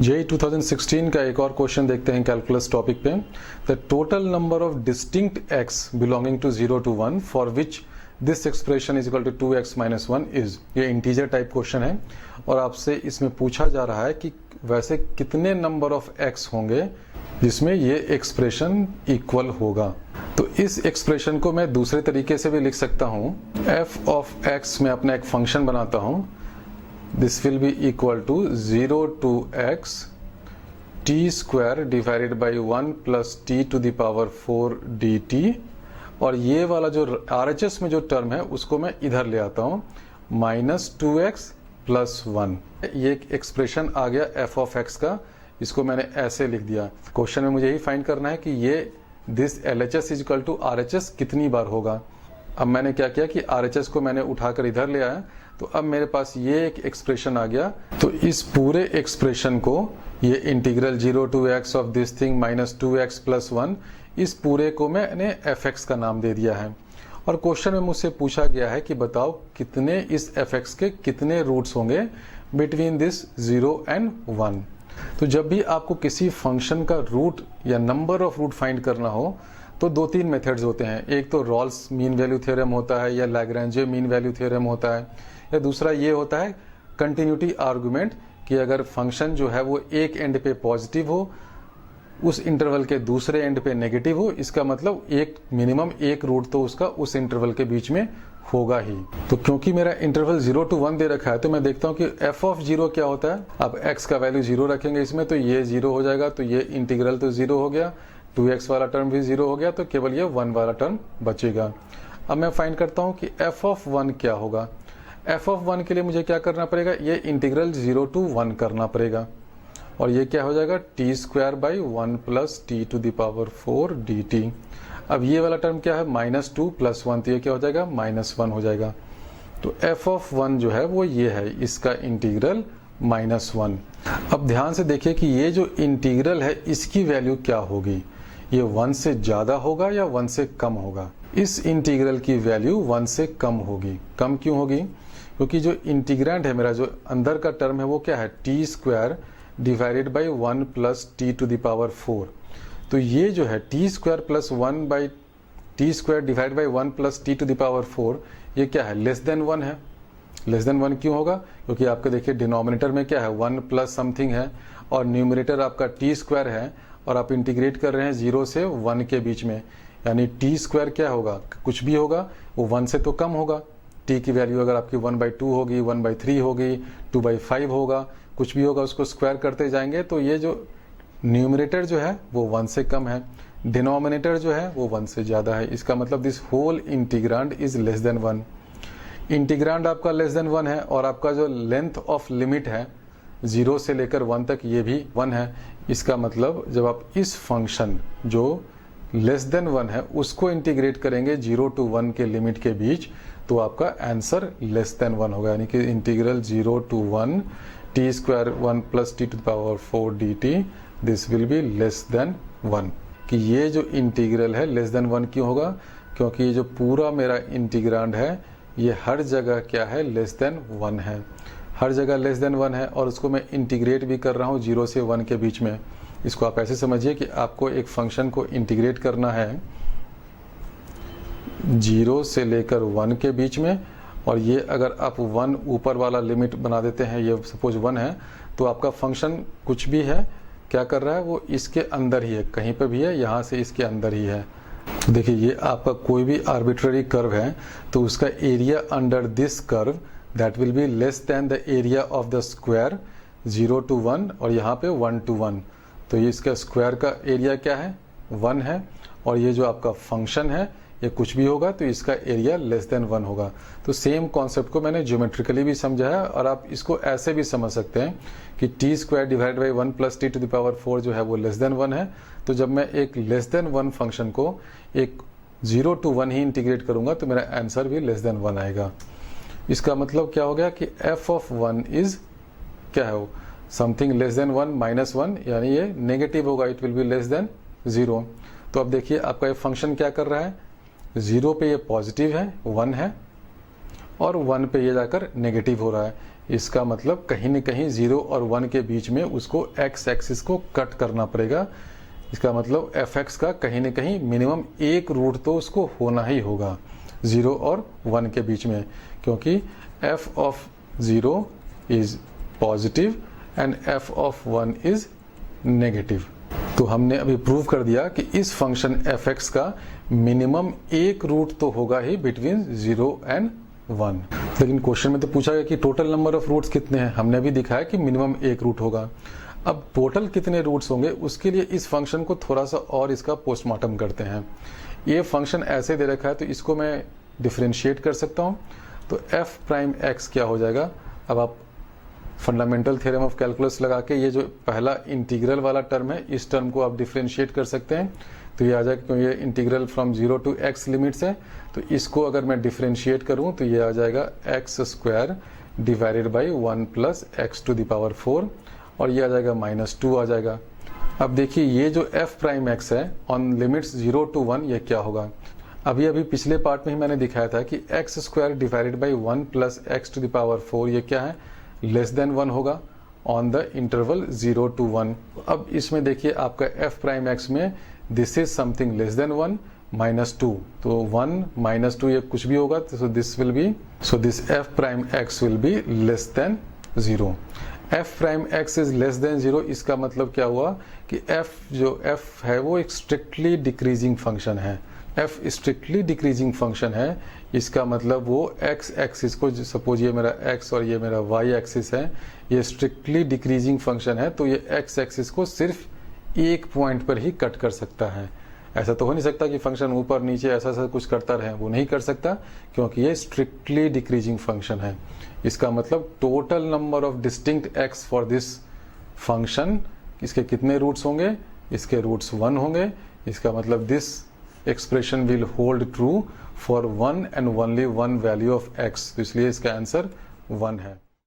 JEE 2016 का एक और क्वेश्चन देखते हैं कैलकुलस टॉपिक पे। The total number of distinct x belonging to 0 to 1 for which this expression is equal to 2x - 1 is. ये integer type question है और आपसे इसमें पूछा जा रहा है कि वैसे कितने नंबर ऑफ एक्स होंगे जिसमें ये एक्सप्रेशन इक्वल होगा। तो इस एक्सप्रेशन को मैं दूसरे तरीके से भी लिख सकता हूँ। f ऑफ x में अपना एक फंक्शन बनाता हूँ। This will be equal to 0 to x t square divided by 1 plus t to the power 4 dt। और ये वाला जो RHS में जो टर्म है उसको मैं इधर ले आता हूँ -2x + 1। ये एक एक्सप्रेशन आ गया f ऑफ x का, इसको मैंने ऐसे लिख दिया। क्वेश्चन में मुझे यही फाइंड करना है कि ये this LHS is equal to RHS कितनी बार होगा। अब मैंने क्या किया कि RHS को मैंने उठाकर इधर ले आया, तो अब मेरे पास ये एक एक्सप्रेशन आ गया। तो इस पूरे एक्सप्रेशन को ये integral 0 to x of this thing -2x + 1, इस पूरे को मैंने fx का नाम दे दिया है। और क्वेश्चन में मुझसे पूछा गया है कि बताओ कितने इस fx के कितने रूट्स होंगे बिटवीन दिस 0 and 1। तो जब भी आपको किसी फंक्शन का रूट या नंबर ऑफ रूट फाइंड करना हो तो 2-3 मेथड्स होते हैं। एक तो रॉल्स मीन वैल्यू थ्योरम होता है या लैग्रेंजे मीन वैल्यू थ्योरम होता है, या दूसरा ये होता है कंटिन्यूटी आर्गुमेंट कि अगर फंक्शन जो है वो एक एंड पे पॉजिटिव हो, उस इंटरवल के दूसरे एंड पे नेगेटिव हो, इसका मतलब एक मिनिमम एक रूट तो उसका उस इंटरवल के बीच में होगा ही। तो क्योंकि मेरा इंटरवल 0 to 1 दे रखा है तो मैं देखता हूँ कि f ऑफ 0 क्या होता है। अब x का वैल्यू 0 रखेंगे इसमें तो ये 0 हो जाएगा, तो ये इंटीग्रल तो 0 हो गया, 2x वाला टर्म भी 0 हो गया, तो केवल ये 1 वाला टर्म बचेगा। अब मैं फाइंड करता हूँ कि f ऑफ 1 क्या होगा। f ऑफ 1 के लिए मुझे क्या करना पड़ेगा, ये इंटीग्रल 0 to 1 करना पड़ेगा, और ये क्या हो जाएगा t² / 1 + t to the power 4 dt। अब ये वाला टर्म क्या है -2 + 1, तो ये क्या हो जाएगा -1 हो जाएगा। तो f ऑफ 1 जो है वो ये है, इसका इंटीग्रल -1। अब ध्यान से देखिए कि ये जो इंटीग्रल है इसकी वैल्यू क्या होगी, ये 1 से ज़्यादा होगा या 1 से कम होगा। इस इंटीग्रल की वैल्यू 1 से कम होगी। कम क्यों होगी, क्योंकि जो इंटीग्रेंड है मेरा, जो अंदर का टर्म है वो क्या है t² divided by 1 + t to the power 4। तो ये जो है t² + 1 t² divide by 1 + t to the power 4, ये क्या है लेस देन 1 है। लेस देन 1 क्यों होगा, क्योंकि आपके देखिए डिनोमिनेटर में क्या है 1 + समथिंग है और न्यूमरेटर आपका t² है, और आप इंटीग्रेट कर रहे हैं 0 से 1 के बीच में, यानी t² क्या होगा, कुछ भी होगा वो 1 से तो कम होगा। t की वैल्यू अगर आपकी 1/2 होगी, 1/3 होगी, 2/5 होगा, कुछ भी होगा, उसको स्क्वायर करते जाएंगे तो ये जो न्यूमरेटर जो है वो 1 से कम है, डिनोमिनेटर जो है वो 1 से ज़्यादा है। इसका मतलब this whole integrand is less than 1। Integrand आपका लेस देन 1 है, और आपका जो लेंथ ऑफ लिमिट है 0 से लेकर 1 तक ये भी 1 है। इसका मतलब जब आप इस फंक्शन जो लेस देन 1 है उसको इंटीग्रेट करेंगे 0 to 1 के लिमिट के बीच, तो आपका आंसर लेस देन 1 होगा, यानी कि integral 0 to 1 t² 1 + t to the power 4 dt this will be less than 1। कि ये जो इंटीग्रल है लेस देन 1 क्यों होगा, क्योंकि ये जो पूरा मेरा इंटीग्रांड है ये हर जगह क्या है लेस देन 1 है, हर जगह लेस देन 1 है, और उसको मैं इंटीग्रेट भी कर रहा हूँ 0 से 1 के बीच में। इसको आप ऐसे समझिए कि आपको एक फंक्शन को इंटीग्रेट करना है 0 से लेकर 1 के बीच में, और ये अगर आप 1 ऊपर वाला लिमिट बना देते हैं, ये सपोज 1 है, तो आपका फंक्शन कुछ भी है क्या कर रहा है वो इसके अंदर ही है, कहीं पर भी है, यहाँ से इसके अंदर ही है। तो देखिए ये आपका कोई भी आर्बिट्ररी कर्व है तो उसका area under this curve that will be less than the area of the square 0 to 1 और यहाँ पे 1 to 1। तो ये इसका स्क्वायर का एरिया क्या है 1 है, और ये जो आपका फंक्शन है ये कुछ भी होगा तो इसका एरिया लेस देन 1 होगा। तो सेम कॉन्सेप्ट को मैंने ज्योमेट्रिकली भी समझा है, और आप इसको ऐसे भी समझ सकते हैं कि t² divide by 1 + t to the power 4 जो है वो लेस देन 1 है। तो जब मैं एक लेस देन 1 फंक्शन को एक 0 to 1 ही इंटीग्रेट करूंगा तो मेरा आंसर भी लेस देन 1 आएगा। इसका मतलब क्या हो गया कि f ऑफ 1 इज क्या है, समथिंग लेस देन 1 -1, यानी ये नेगेटिव होगा, it will be less than 0। तो अब देखिए आपका ये फंक्शन क्या कर रहा है, 0 पे ये पॉजिटिव है 1 है, और 1 पे ये जाकर नेगेटिव हो रहा है। इसका मतलब कहीं न कहीं 0 और 1 के बीच में उसको x एक्सिस को कट करना पड़ेगा। इसका मतलब fx का कहीं न कहीं मिनिमम एक रूट तो उसको होना ही होगा 0 और 1 के बीच में, क्योंकि f of 0 is positive and f of 1 is negative। तो हमने अभी प्रूव कर दिया कि इस फंक्शन fx का मिनिमम एक रूट तो होगा ही बिटवीन 0 एंड 1। लेकिन क्वेश्चन में तो पूछा गया कि टोटल नंबर ऑफ रूट्स कितने हैं। हमने भी दिखाया कि मिनिमम एक रूट होगा। अब टोटल कितने रूट्स होंगे उसके लिए इस फंक्शन को थोड़ा सा और इसका पोस्टमार्टम करते हैं। ये फंक्शन ऐसे दे रखा है तो इसको मैं डिफरेंशिएट कर सकता हूँ। तो f प्राइम x क्या हो जाएगा। अब आप फंडामेंटल थ्योरम ऑफ कैलकुलस लगा के ये जो पहला इंटीग्रल वाला टर्म है इस टर्म को आप डिफरेंशिएट कर सकते हैं। तो ये आ जाएगा, क्योंकि ये integral from 0 to x limits है, तो इसको अगर मैं डिफरेंशिएट करूं तो ये आ जाएगा x square divided by 1 plus x to the power 4 और ये आ जाएगा -2 आ जाएगा। अब देखिए ये जो f प्राइम x है ऑन लिमिट्स 0 टू 1 ये क्या होगा। अभी पिछले पार्ट में ही मैंने दिखाया था कि x square divided by 1 plus x to the power 4 ये क्या है, लेस देन 1 होगा ऑन द इंटरवल 0 टू 1। अब इसमें देखिए आपका f प्राइम x में this is something less than 1 -2, तो 1 -2 ये कुछ भी होगा, तो this f prime x will be less than 0। f prime x is less then 0 इसका मतलब क्या हुआ कि f है वो एक स्ट्रिक्टली डिक्रीजिंग फंक्शन है। f स्ट्रिक्टली डिक्रीजिंग फंक्शन है, इसका मतलब वो x एक्सिस को, सपोज ये मेरा x और ये मेरा y एक्सिस है, ये स्ट्रिक्टली डिक्रीजिंग फंक्शन है, तो ये x एक्सिस को सिर्फ एक पॉइंट पर ही कट कर सकता है। ऐसा तो हो नहीं सकता कि फंक्शन ऊपर नीचे ऐसा कुछ करता रहे, वो नहीं कर सकता क्योंकि ये स्ट्रिक्टली डिक्रीजिंग फंक्शन है। इसका मतलब total number of distinct x for this function, इसके कितने रूट्स होंगे, इसके रूट्स 1 होंगे। इसका मतलब this expression will hold true for 1 and only 1 value of x, तो इसलिए इसका आंसर 1 है।